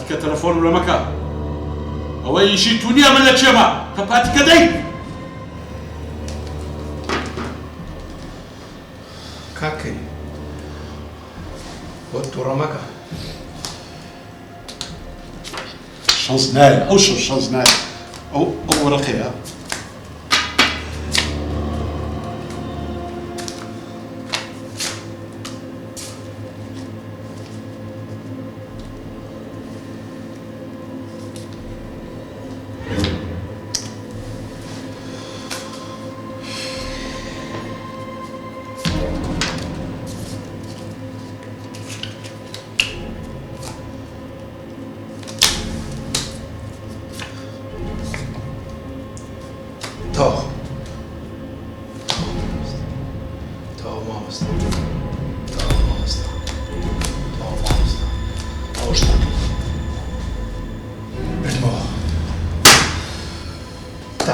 پاتیکە تەلەفۆن لە مەکە ئەوە ئیشی تو نییە من لە چێمە کە پاتیکە دەی کاکەری بۆ تووڕە مەکە شەنس نایە ئەو شەنس نایە ئەو وەرەقەیە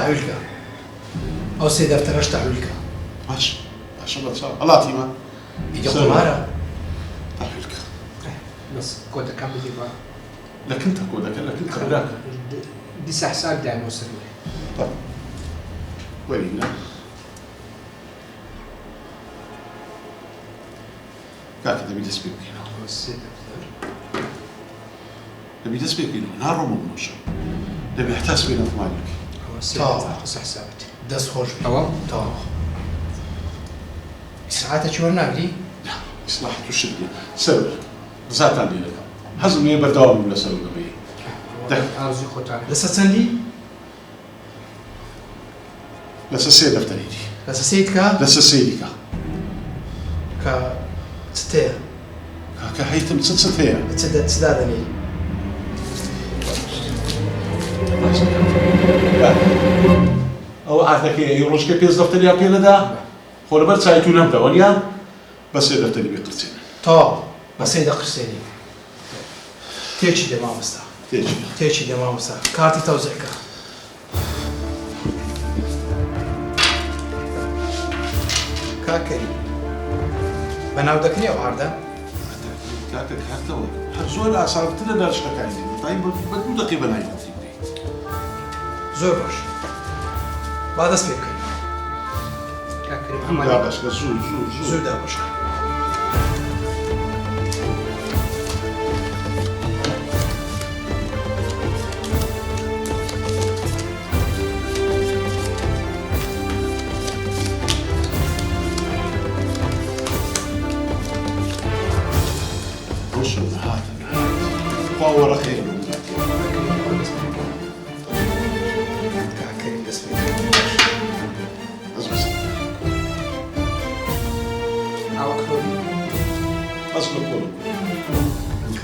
تحویلکە ئەو سێ دەفتەرەش تحویلکە باش باشە بەچاو هەڵاتیمە ئیدە قمارە تحویلکە بەس کۆتەکەم بدی بە لەکنتە کۆدەکە لەکنتە براکە دیسە حساب دایمەوە سەروێ وەرینە کاکە دەبی دەست پێ بکەینەوە سێ دەفتەر دەبی دەست پێ بکەینەوە ناڕۆمە بنۆشە دەبی حتاس پێ نەتوانی بکەین قسە حسابەت دەست خۆش ئەوە تاوە سعاتە چی وەرناگری؟ ئیسلاح تووشت بێ سەر ڕزاتان لێ دەکەم حەزم نییە بەردەوام لەسەر دەبێ ئارزوی خۆتان لەسەر چەندی؟ لەسەر سێ دەفتەرێتی لەسەر سێیت کە؟ لەسەر سێیکە کە چ تەیە؟ کاکە هەیتم چ هەیە چ دادەنی؟ ئەو ئاردەکەی ڕۆژکە پێنج دەفتەریا پێ نەدا خۆ لەبەر چایت و نەمدەوە نیە بە سێ دەفتەری بێ قرچێنن تا بە سێ دەقرسێنی تێکی دێ مامۆستا تێکی دێ مامۆستا کارتی تەوزیعکە کاکەری بەناو دەکرێ ئەو ئاردە؟ کاکە کارتەوە هەر زۆر ئاسانترە لە شتەکانی دەی بە دوو دەقیقە نایەتی زۆر باش با دەست پێ بکەین باشکە زوو دابشکە باوەڕەکەی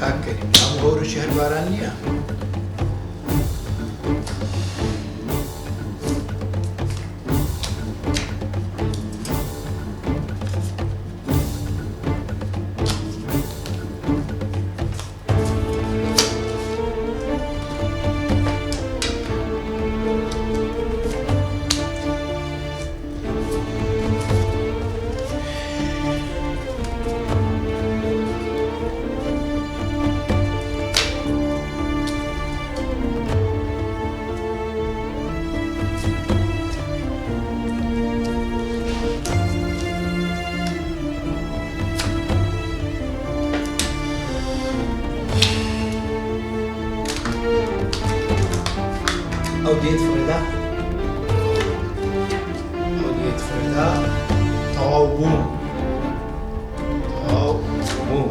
کاکەری ئەم هەورەی هەرباران نییە ئەو دێت فرێدا ئەو دێت فرێدا تەواو بوو تەواو بوو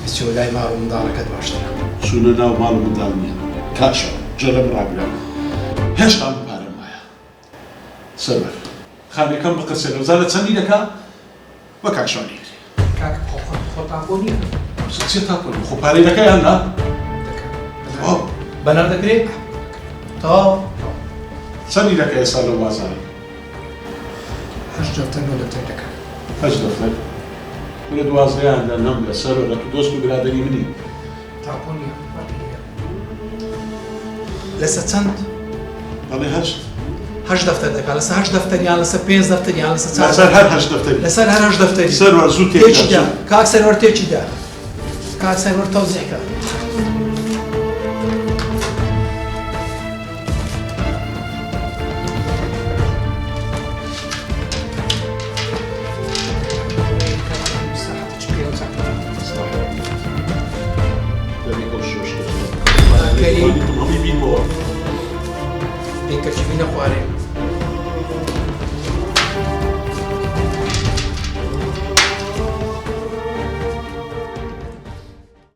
بچۆ لای ماڵ و منداڵەکەت باشترە چوونە ناو ماڵ و منداڵ نییە کاشە جۆرەم ڕابرا هێشتا پارەم وایە سەربەر خانەکەم بقرسێنە بزانە چەندی دەکا بە کاکشانی کاک خۆتان بۆ نییە چێ تاپۆنی خۆ پارەی دەکە یان نا بەنەر دەکرێت تا چەندی دەکە ئێستا لەو بازارە 8 دەفتەر 9 دەفتەر دەکەن 8 دەفتەر منە 12یان نەم لەسەر لە تو دۆست و برادەری منی تاپۆ نییە لەسەر چەند؟ بەڵێ هەشت. 8 دەفتەر دەکات لەسەر 8 دەفتەریان لەسەر 5 دەفتەریان لەسەر لەسەر هەر هەشت دەفتەری. لەسەر هەر 8 دەفتەری سەروەر زوو تێکی دا تێکدا. کاک سەرۆر تێکی دا کاک سەرۆر تەوزیح کە